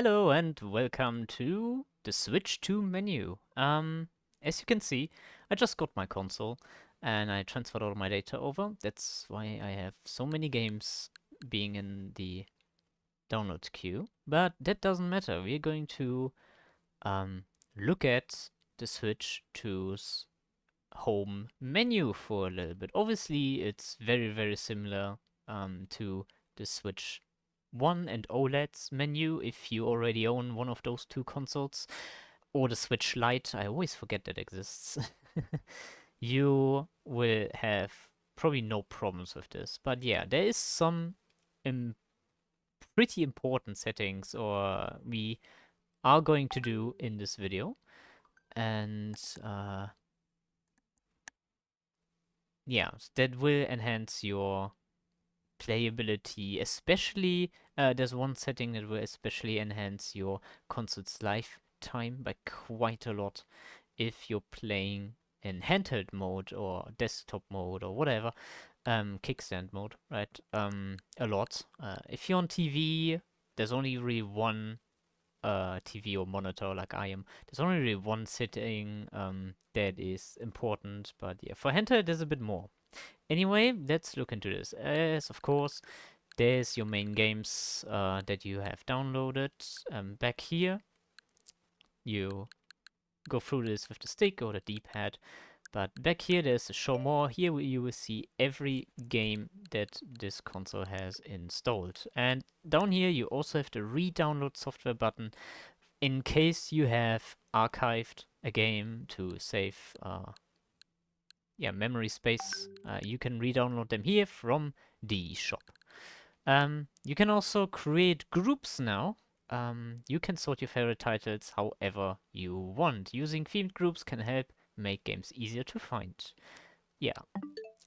Hello and welcome to the Switch 2 menu. As you can see, I just got my console and I transferred all my data over. That's why I have so many games being in the download queue. But that doesn't matter. We're going to um, look at the Switch 2's home menu for a little bit. Obviously, it's very similar to the Switch 1 and OLED's menu if you already own one of those two consoles, or the Switch Lite. I always forget that exists. You will have probably no problems with this. But yeah, there is some um, pretty important settings or we are going to do in this video. And yeah, that will enhance your playability, especially there's one setting that will especially enhance your console's lifetime by quite a lot if you're playing in handheld mode or desktop mode or whatever, kickstand mode, right? A lot. If you're on TV, there's only really one TV or monitor like I am. There's only really one setting that is important, but yeah, for handheld there's a bit more. Anyway, let's look into this. As of course, there's your main games that you have downloaded. Back here, you go through this with the stick or the D-pad. But back here, there's a show more. Here you will see every game that this console has installed. And down here, you also have the re-download software button in case you have archived a game to save memory space. You can re-download them here from the shop. You can also create groups now. You can sort your favorite titles however you want. Using themed groups can help make games easier to find. Yeah.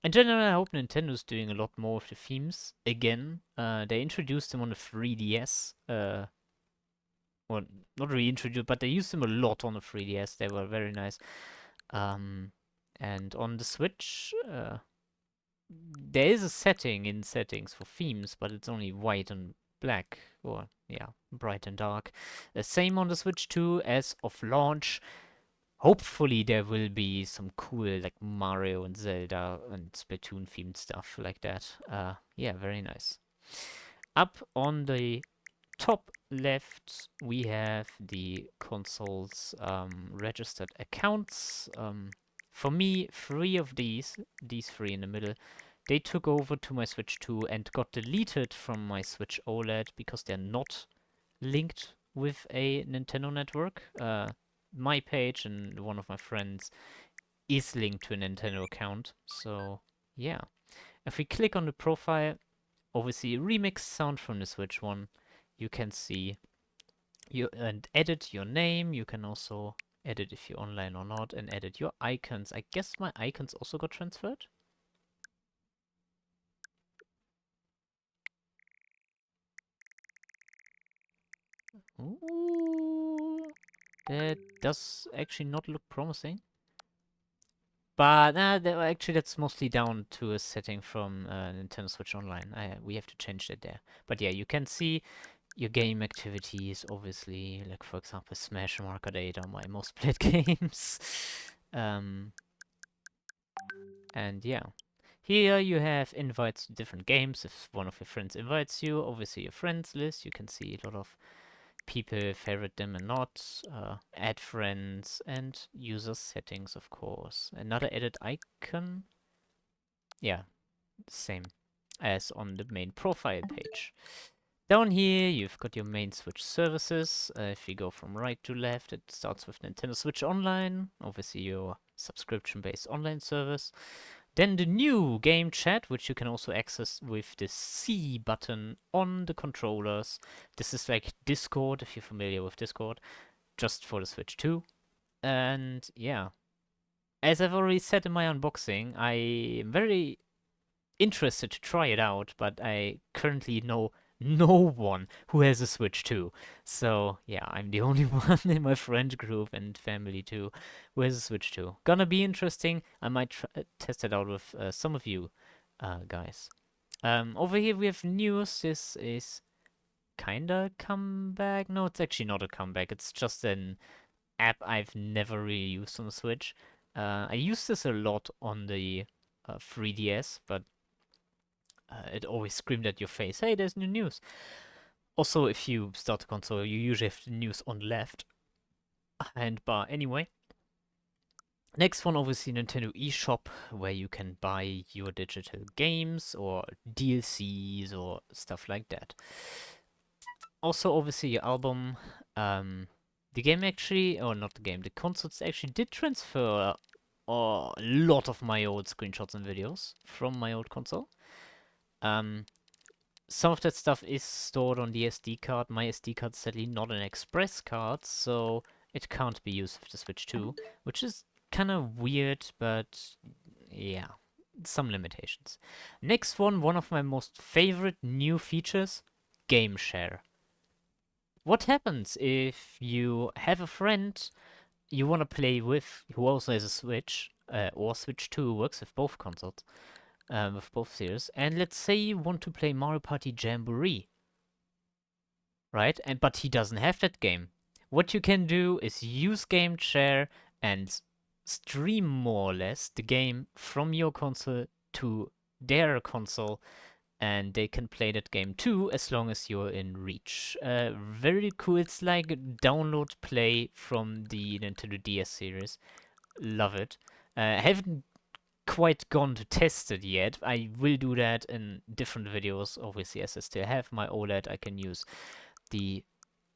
In general, I hope Nintendo's doing a lot more of the themes again. They introduced them on the 3DS. Well, not really introduced, but they used them a lot on the 3DS. They were very nice. And on the Switch, there is a setting in settings for themes, but it's only white and black, or yeah, bright and dark. Same on the Switch 2 as of launch. Hopefully there will be some cool like Mario and Zelda and Splatoon themed stuff like that. Yeah, very nice. Up on the top left, we have the console's registered accounts. For me, three of these three in the middle, they took over to my Switch 2 and got deleted from my Switch OLED because they're not linked with a Nintendo network. My page and one of my friends is linked to a Nintendo account. So yeah, if we click on the profile, obviously remix sound from the Switch one, you can see you and edit your name. You can also edit if you're online or not and edit your icons. I guess my icons also got transferred. Ooh, that does actually not look promising. But actually, that's mostly down to a setting from Nintendo Switch Online. We have to change that there. But yeah, you can see your game activities, obviously. Like, for example, Smash and Market 8 are my most played games. Um, and yeah. Here you have invites to different games. If one of your friends invites you, obviously your friends list. You can see a lot of people favorite them and not, add friends, and user settings, of course. Another edit icon. Yeah, same as on the main profile page. Down here, you've got your main Switch services. If you go from right to left, it starts with Nintendo Switch Online, obviously your subscription-based online service. Then the new game chat, which you can also access with the C button on the controllers. This is like Discord, if you're familiar with Discord, just for the Switch 2. And yeah, as I've already said in my unboxing, I am very interested to try it out, but I currently know no one who has a Switch 2. So yeah, I'm the only one in my friend group and family too who has a Switch 2. Gonna be interesting. I might test it out with some of you guys. Over here we have news. This is kinda comeback. No, it's actually not a comeback. It's just an app I've never really used on the Switch. I used this a lot on the 3DS, but it always screamed at your face, "Hey, there's new news." Also, if you start the console, you usually have the news on left handbar anyway. Next one, obviously Nintendo eShop, where you can buy your digital games or DLCs or stuff like that. Also, obviously, your album. The game actually, or not the game, the consoles actually did transfer a lot of my old screenshots and videos from my old console. Um, some of that stuff is stored on the SD card. My SD card is sadly not an express card, so it can't be used with the Switch 2, which is kind of weird, but yeah, some limitations. Next one of my most favorite new features, game share. What happens if you have a friend you want to play with who also has a Switch, or Switch 2 works with both consoles, with both series, and let's say you want to play Mario Party Jamboree, right? And but he doesn't have that game. What you can do is use Game Share and stream more or less the game from your console to their console, and they can play that game too as long as you're in reach. Very cool. It's like download play from the Nintendo DS series. Love it. Haven't quite gone to test it yet. I will do that in different videos. Obviously, as I still have my OLED, I can use the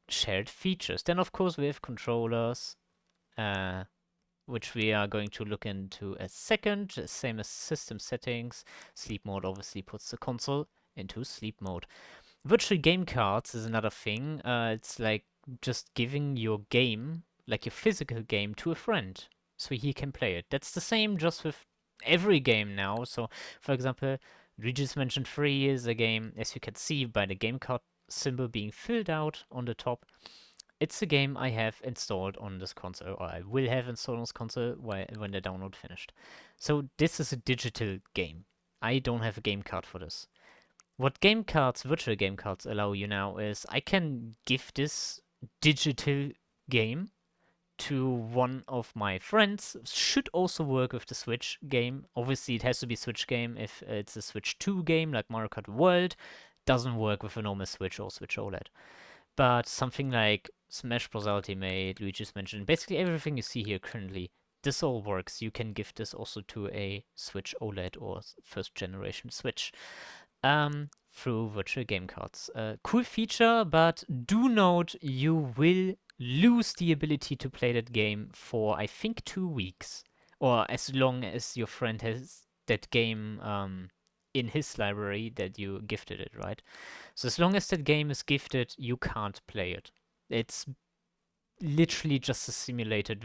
shared features. Then, of course, we have controllers, uh, which we are going to look into a second. Same as system settings. Sleep mode obviously puts the console into sleep mode. Virtual game cards is another thing. It's like just giving your game, like your physical game, to a friend so he can play it. That's the same just with every game now. So, for example, Regis mentioned 3 is a game, as you can see by the game card symbol being filled out on the top. It's a game I have installed on this console, or I will have installed on this console when the download finished. So this is a digital game. I don't have a game card for this. What game cards, virtual game cards, allow you now is I can give this digital game to one of my friends. Should also work with the Switch game. Obviously, it has to be Switch game if it's a Switch 2 game like Mario Kart World. Doesn't work with a normal Switch or Switch OLED. But something like Smash Bros. Ultimate, Luigi's Mansion, basically everything you see here currently, this all works. You can give this also to a Switch OLED or first generation Switch, through virtual game cards. Cool feature, but do note you will lose the ability to play that game for, I think, 2 weeks, or as long as your friend has that game in his library that you gifted it, right? So as long as that game is gifted, you can't play it. It's literally just a simulated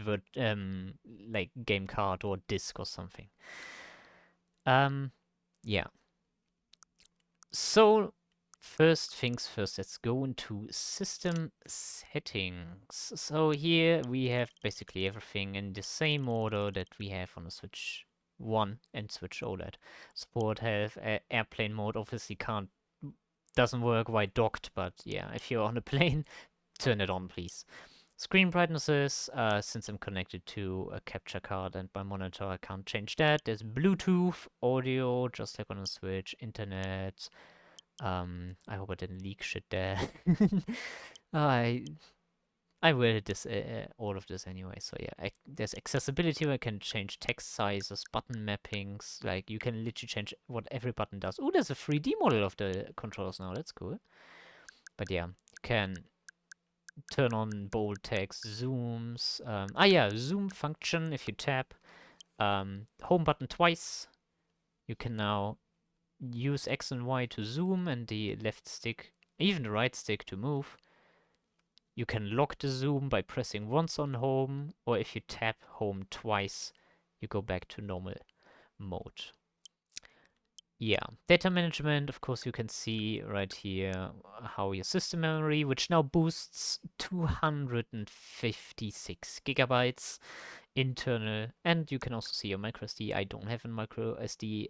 like game card or disc or something. Yeah. So, first things first, let's go into system settings. So here we have basically everything in the same order that we have on the Switch 1 and Switch OLED. Support have airplane mode, obviously doesn't work while docked, but yeah, if you're on a plane, turn it on, please. Screen brightnesses, since I'm connected to a capture card and my monitor, I can't change that. There's Bluetooth, audio, just like on the Switch, internet. I hope I didn't leak shit there. I I will this all of this anyway. So yeah, there's accessibility where I can change text sizes, button mappings. Like you can literally change what every button does. Oh, there's a 3D model of the controllers now. That's cool. But yeah, you can turn on bold text, zooms. Yeah, zoom function if you tap. Home button twice. You can now use X and Y to zoom and the left stick, even the right stick to move. You can lock the zoom by pressing once on home, or if you tap home twice, you go back to normal mode. Yeah, data management, of course, you can see right here how your system memory, which now boosts 256 gigabytes internal, and you can also see your micro SD. I don't have a micro SD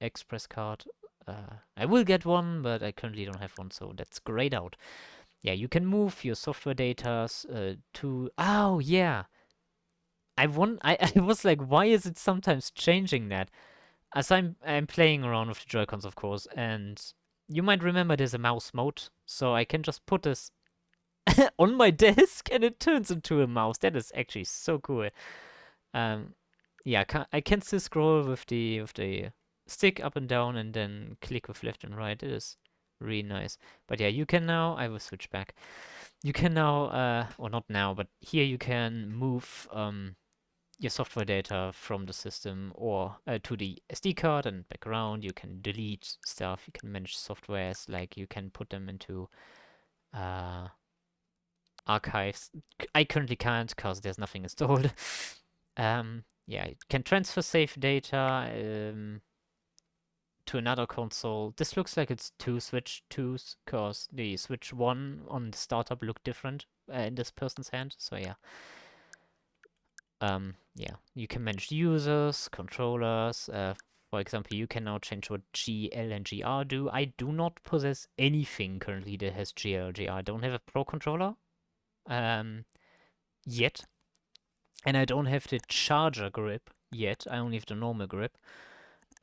express card. I will get one, but I currently don't have one, so that's grayed out. Yeah, you can move your software data to... Oh, yeah. I was like, why is it sometimes changing that? As I'm playing around with the Joy-Cons, of course, and you might remember there's a mouse mode, so I can just put this on my desk and it turns into a mouse. That is actually so cool. Um, yeah, I can still scroll with the stick up and down and then click with left and right. It is really nice. But yeah, you can now. I will switch back. You can now, or not now, but here you can move your software data from the system or to the SD card and back around. You can delete stuff. You can manage softwares. Like you can put them into uh, archives. I currently can't because there's nothing installed. Yeah, you can transfer save data to another console. This looks like it's two Switch 2s because the Switch 1 on the startup looked different in this person's hand. So yeah. Yeah, you can manage users, controllers. For example, you can now change what GL and GR do. I do not possess anything currently that has GL or GR. I don't have a Pro controller yet. And I don't have the charger grip yet. I only have the normal grip.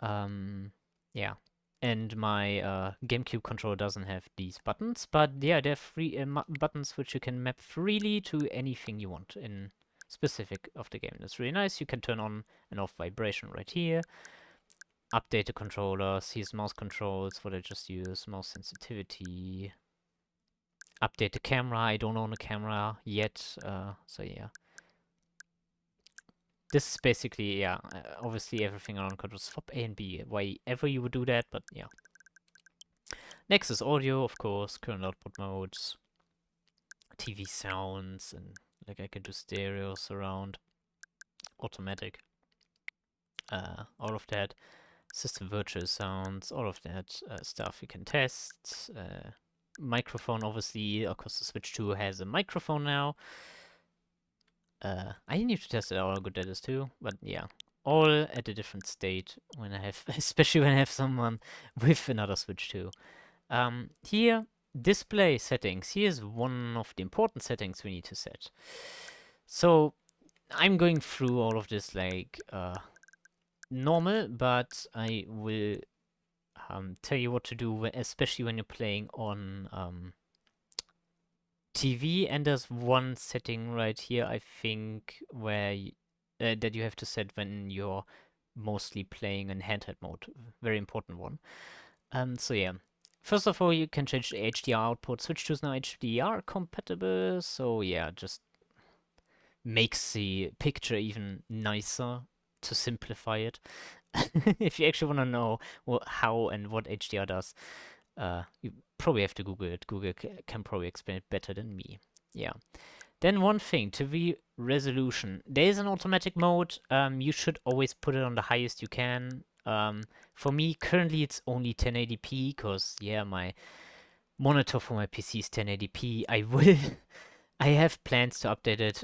Yeah. And my GameCube controller doesn't have these buttons, but yeah, they're free buttons which you can map freely to anything you want in specific of the game. That's really nice. You can turn on and off vibration right here. Update the controllers. Here's mouse controls, what I just used. Mouse sensitivity. Update the camera. I don't own a camera yet, so yeah. This is basically, yeah, obviously everything around controls swap A and B. Why ever you would do that, but yeah. Next is audio, of course, current output modes, TV sounds, and like I can do stereo, surround, automatic, all of that. System virtual sounds, all of that stuff you can test. Microphone, obviously, of course the Switch 2 has a microphone now. I need to test it out how good that is too, but yeah. All at a different state when I have, especially when I have someone with another Switch 2. Here, display settings. Here's one of the important settings we need to set. So, I'm going through all of this like normal, but I will tell you what to do, especially when you're playing on TV, and there's one setting right here, I think, where that you have to set when you're mostly playing in handheld mode. Very important one. So yeah. First of all, you can change the HDR output. Switch 2 is now HDR compatible, so yeah, just makes the picture even nicer to simplify it. If you actually want to know how and what HDR does, you probably have to Google it. Google can probably explain it better than me. Yeah. Then one thing, TV resolution. There is an automatic mode. You should always put it on the highest you can. For me, currently it's only 1080p because, yeah, my monitor for my PC is 1080p. I have plans to update it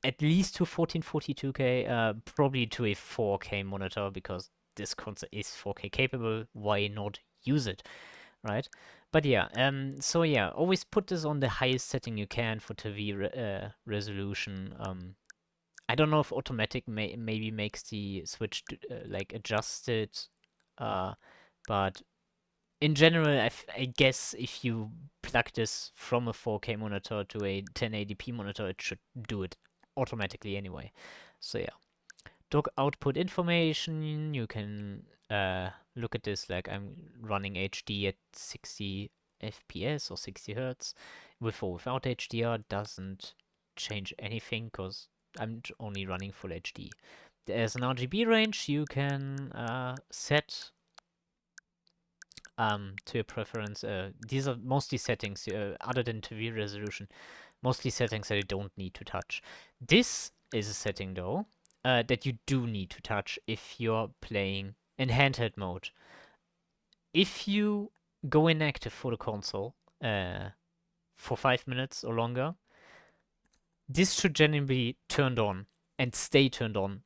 at least to 1442K, probably to a 4K monitor because this console is 4K capable. Why not use it, right? But yeah, so yeah, always put this on the highest setting you can for TV resolution. I don't know if automatic maybe makes the Switch like adjusted, but in general, I guess if you plug this from a 4K monitor to a 1080p monitor, it should do it automatically anyway. So yeah. Dock output information, you can look at this like I'm running HD at 60 FPS or 60 Hertz. With or without HDR doesn't change anything because I'm only running full HD. There's an RGB range you can set to your preference. These are mostly settings other than TV resolution, mostly settings that you don't need to touch. This is a setting though that you do need to touch if you're playing in handheld mode. If you go inactive for the console for 5 minutes or longer, this should generally be turned on and stay turned on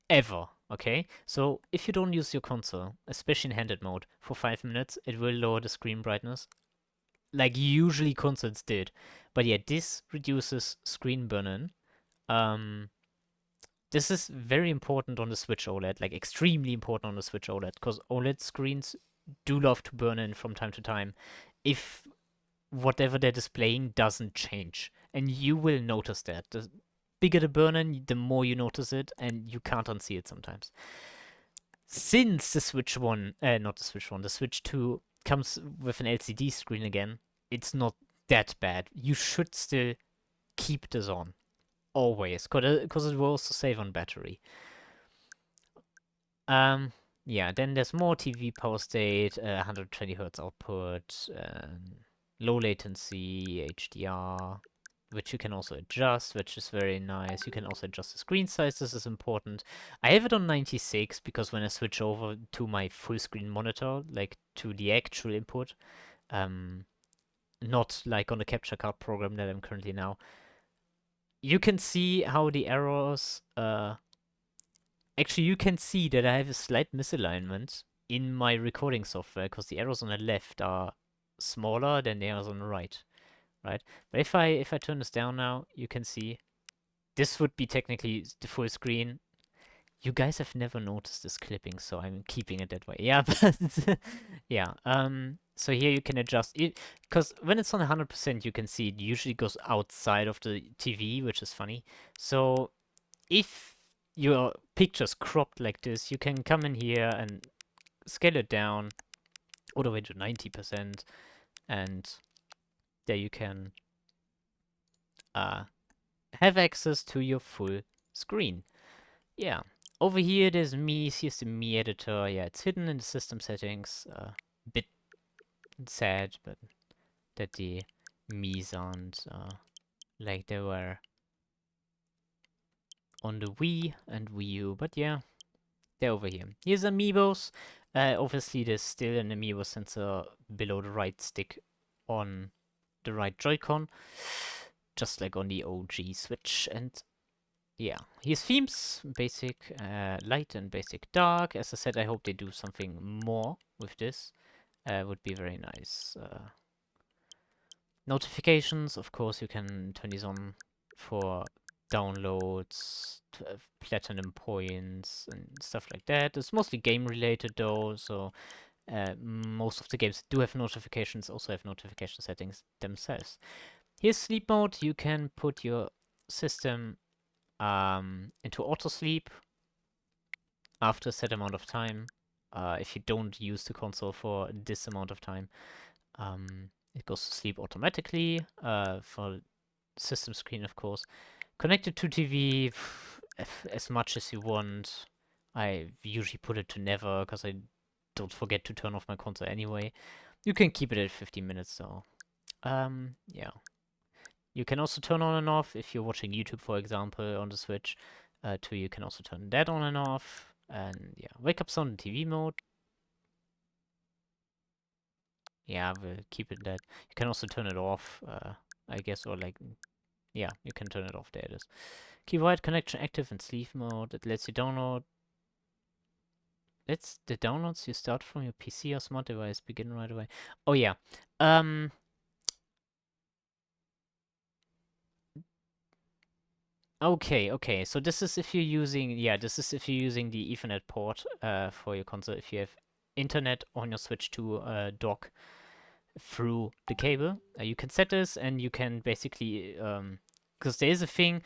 ever. Okay, so if you don't use your console, especially in handheld mode, for 5 minutes, it will lower the screen brightness, like usually consoles did. But yeah, this reduces screen burn-in. Um, this is very important on the Switch OLED, like extremely important on the Switch OLED, because OLED screens do love to burn in from time to time if whatever they're displaying doesn't change. And you will notice that. The bigger the burn in, the more you notice it, and you can't unsee it sometimes. Since the Switch 1, not the Switch 1, the Switch 2 comes with an LCD screen again, it's not that bad. You should still keep this on. Always. Because it will also save on battery. Um, yeah, then there's more TV power state, 120 hertz output, low latency, HDR, which you can also adjust, which is very nice. You can also adjust the screen size. This is important. I have it on 96 because when I switch over to my full screen monitor, like to the actual input, um, not like on the capture card program that I'm currently now, you can see how the errors actually, you can see that I have a slight misalignment in my recording software because the arrows on the left are smaller than the arrows on the right, right? But if I turn this down now, you can see this would be technically the full screen. You guys have never noticed this clipping, so I'm keeping it that way. Yeah, but yeah. So here you can adjust it because when it's on 100%, you can see it usually goes outside of the TV, which is funny. So if your picture's cropped like this, you can come in here and scale it down all the way to 90%, and there you can uh, have access to your full screen. Yeah. Over here, there's me. Here's the me editor. Yeah, it's hidden in the system settings. Bit sad, but that the me's aren't like they were on the Wii and Wii U. But yeah, they're over here. Here's amiibos. Obviously, there's still an amiibo sensor below the right stick on the right Joy-Con, just like on the OG Switch. And yeah, here's themes, basic light and basic dark. As I said, I hope they do something more with this. Would be very nice. Notifications, of course, you can turn these on for downloads, platinum points, and stuff like that. It's mostly game related though, so most of the games that do have notifications also have notification settings themselves. Here's sleep mode. You can put your system into auto sleep after a set amount of time. If you don't use the console for this amount of time, it goes to sleep automatically for system screen, of course. Connected to TV as much as you want. I usually put it to never because I don't forget to turn off my console anyway. You can keep it at 15 minutes though. Yeah. You can also turn on and off if you're watching YouTube, for example, on the Switch. Too, you can also turn that on and off. And yeah, wake up sound in TV mode. Yeah, we'll keep it that. You can also turn it off, I guess, or like, yeah, you can turn it off. There it is. Keep wired connection active in sleep mode. It lets you download. Let's the downloads you start from your PC or smart device begin right away. Oh yeah. Um. Okay. So this is if you're using, yeah, this is if you're using the Ethernet port for your console. If you have internet on your Switch 2 dock through the cable, you can set this and you can basically because there is a thing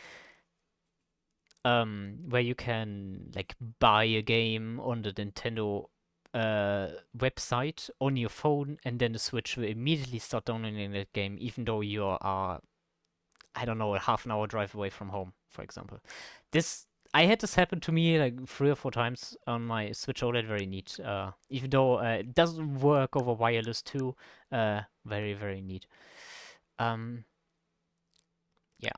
where you can like buy a game on the Nintendo website on your phone, and then the Switch will immediately start downloading that game, even though you are, I don't know, a half an hour drive away from home, for example. This I had this happen to me like 3 or 4 times on my Switch OLED. Very neat. Even though it doesn't work over wireless too. Very neat. Um, yeah.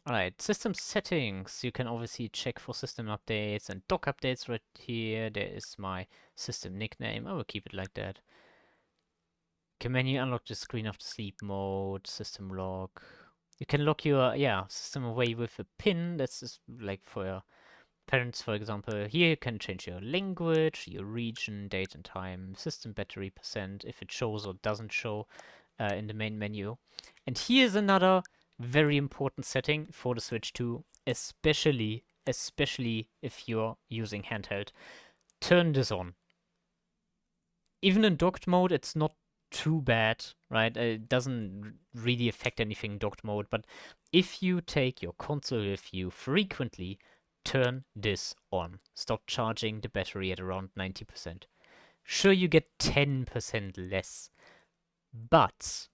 Alright, system settings. You can obviously check for system updates and dock updates right here. There is my system nickname. I will keep it like that. Can menu unlock the screen after sleep mode, system lock. You can lock your, yeah, system away with a pin. That's just like for parents, for example. Here you can change your language, your region, date and time, system battery percent, if it shows or doesn't show in the main menu. And here's another very important setting for the Switch 2, especially if you're using handheld. Turn this on. Even in docked mode, it's not too bad, right? It doesn't really affect anything in docked mode, but if you take your console with you frequently, turn this on. Stop charging the battery at around 90%. Sure, you get 10% less, but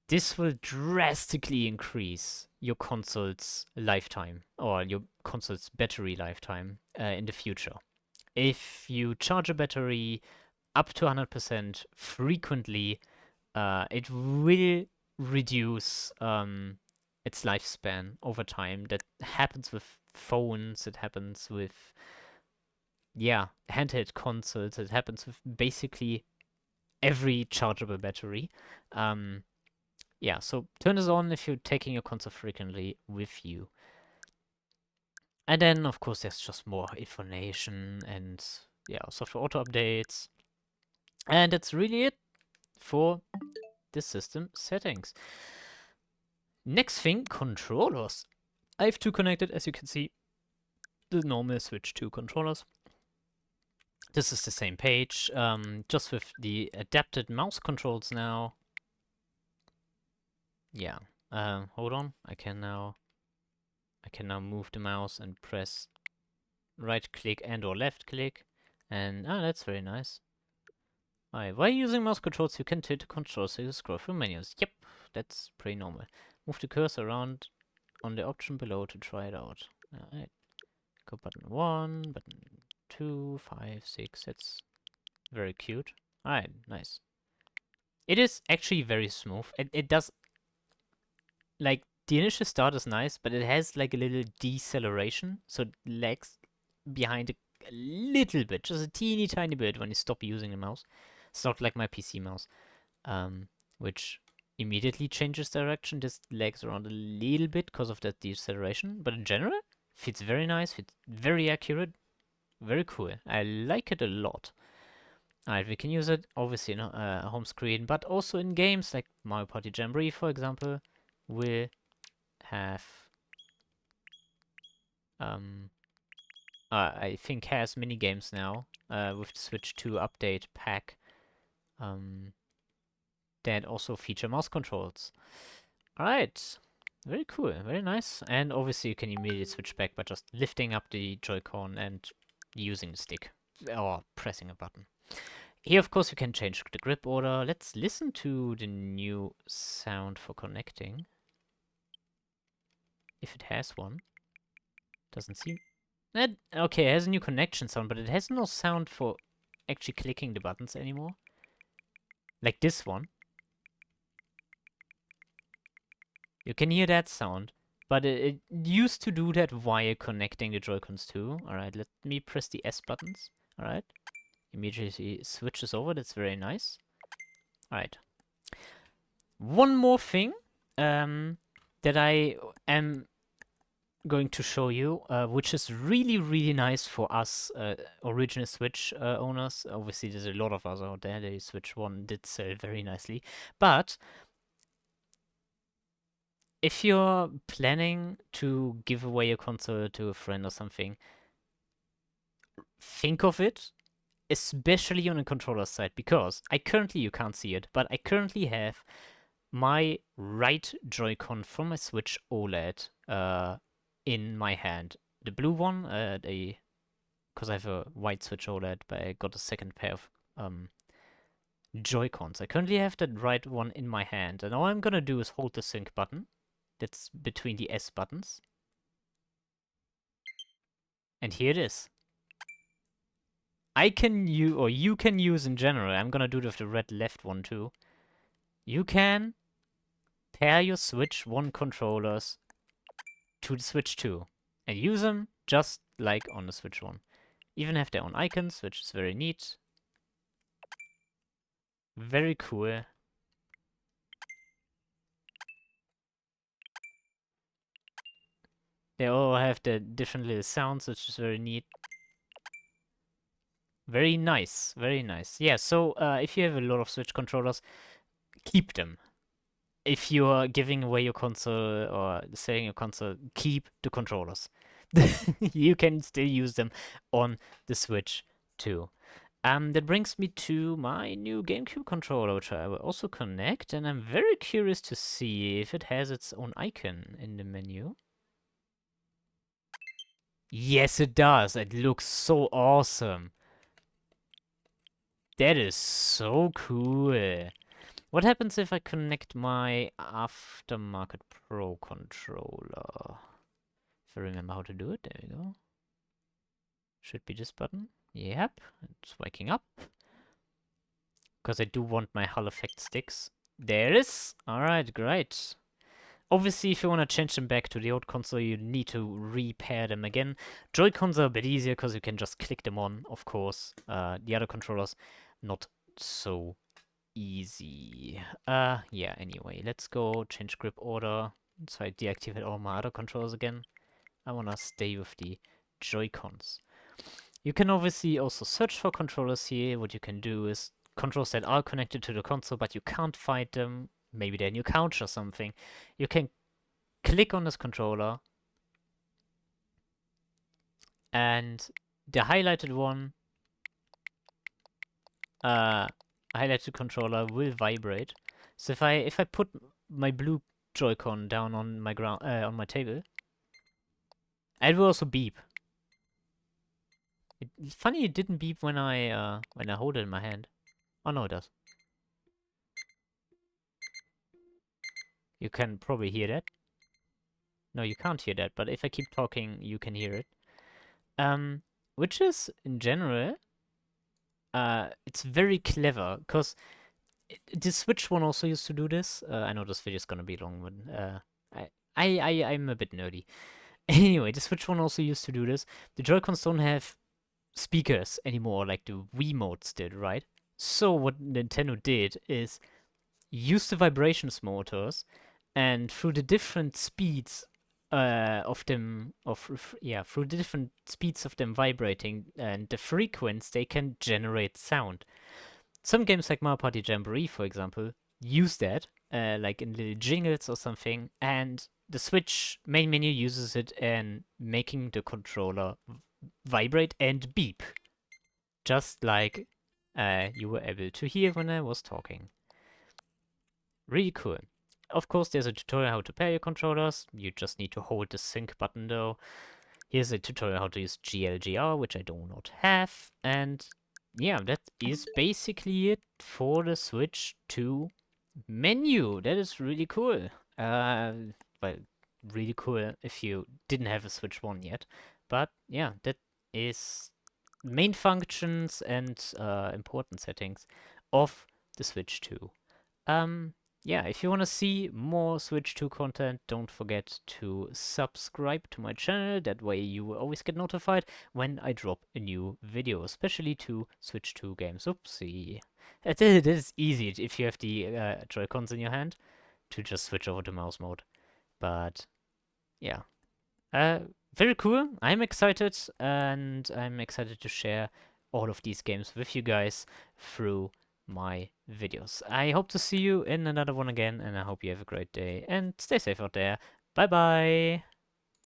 this will drastically increase your console's lifetime, or your console's battery lifetime in the future. If you charge a battery up to 100% frequently, it will reduce its lifespan over time. That happens with phones, it happens with, yeah, handheld consoles, it happens with basically every chargeable battery. Yeah, so turn this on if you're taking your console frequently with you. And then, of course, there's just more information and, yeah, software auto updates. And that's really it for the system settings. Next thing, controllers. I have two connected, as you can see, the normal Switch 2 controllers. This is the same page, just with the adapted mouse controls now. Yeah, hold on, I can now move the mouse and press right click and or left click, and that's very nice. Alright, while using mouse controls, you can tilt the controls so you scroll through menus. Yep, that's pretty normal. Move the cursor around on the option below to try it out. Alright, go button 1, button 2, 5, 6, that's very cute. Alright, nice. It is actually very smooth. It does, like, the initial start is nice, but it has like a little deceleration, so it lags behind a little bit, just a teeny tiny bit when you stop using the mouse. It's not like my PC mouse, which immediately changes direction. This lags around a little bit because of that deceleration, but in general, feels very nice, feels very accurate, very cool. I like it a lot. Alright, we can use it obviously in home screen, but also in games like Mario Party Jamboree, for example. We'll have I think has mini games now with the Switch 2 update pack that also feature mouse controls. Alright, very cool, very nice. And obviously you can immediately switch back by just lifting up the Joy-Con and using the stick or pressing a button. Here, of course, you can change the grip order. Let's listen to the new sound for connecting. If it has one. Doesn't seem... okay, it has a new connection sound, but it has no sound for actually clicking the buttons anymore. Like this one. You can hear that sound, but it used to do that while connecting the Joy-Cons too. Alright, let me press the S buttons. Alright. Immediately switches over, that's very nice. Alright. One more thing that I am going to show you, which is really, really nice for us original Switch owners. Obviously, there's a lot of us out there. The Switch 1 did sell very nicely. But if you're planning to give away a console to a friend or something, think of it, especially on the controller side, because you can't see it, but I currently have my right Joy-Con from my Switch OLED in my hand. The blue one, because I have a white Switch OLED, but I got a second pair of Joy-Cons. I currently have that right one in my hand, and all I'm gonna do is hold the sync button. That's between the S buttons. And here it is. I can use, or you can use in general, I'm gonna do it with the red left one too. You can pair your Switch 1 controllers to the Switch 2 and use them just like on the Switch 1. Even have their own icons, which is very neat. Very cool. They all have the different little sounds, which is very neat. Very nice, very nice. Yeah, so if you have a lot of Switch controllers, keep them. If you are giving away your console or selling your console, keep the controllers. You can still use them on the Switch too. That brings me to my new GameCube controller, which I will also connect, and I'm very curious to see if it has its own icon in the menu. Yes, it does. It looks so awesome. That is so cool. What happens if I connect my Aftermarket Pro controller? If I remember how to do it, there we go. Should be this button. Yep, it's waking up. Because I do want my Hull effect sticks. There it is! Alright, great. Obviously, if you want to change them back to the old console, you need to repair them again. Joy-Cons are a bit easier because you can just click them on, of course. The other controllers, not so easy. Yeah, anyway, let's go change grip order. So I deactivate all my other controllers again. I want to stay with the Joy-Cons. You can obviously also search for controllers here. What you can do is controls that are connected to the console, but you can't find them. Maybe they're in your couch or something. You can click on this controller, and the highlighted one, highlighted controller will vibrate. So if I put my blue Joy-Con down on my ground on my table, it will also beep. It's funny it didn't beep when I hold it in my hand. Oh no, it does. You can probably hear that. No, you can't hear that, but if I keep talking, you can hear it. Which is, in general, it's very clever, because the Switch one also used to do this. I know this video is gonna be long, but I'm a bit nerdy. Anyway, the Switch one also used to do this. The Joy-Cons don't have speakers anymore like the Wiimotes did, right? So what Nintendo did is use the vibrations motors, and through the different speeds of them, through the different speeds of them vibrating and the frequency, they can generate sound. Some games like Mario Party Jamboree, for example, use that, like in little jingles or something, and the Switch main menu uses it in making the controller vibrate and beep, just like you were able to hear when I was talking. Really cool. Of course, there's a tutorial how to pair your controllers. You just need to hold the sync button though. Here's a tutorial how to use GLGR, which I do not have. And yeah, that is basically it for the Switch 2 menu. That is really cool. Well, really cool if you didn't have a Switch 1 yet. But yeah, that is main functions and important settings of the Switch 2. Yeah, if you want to see more Switch 2 content, don't forget to subscribe to my channel. That way you will always get notified when I drop a new video, especially to Switch 2 games. Oopsie. It is easy if you have the Joy-Cons in your hand to just switch over to mouse mode. But yeah, very cool. I'm excited, and I'm excited to share all of these games with you guys through my videos. I hope to see you in another one again, and I hope you have a great day and stay safe out there. Bye bye.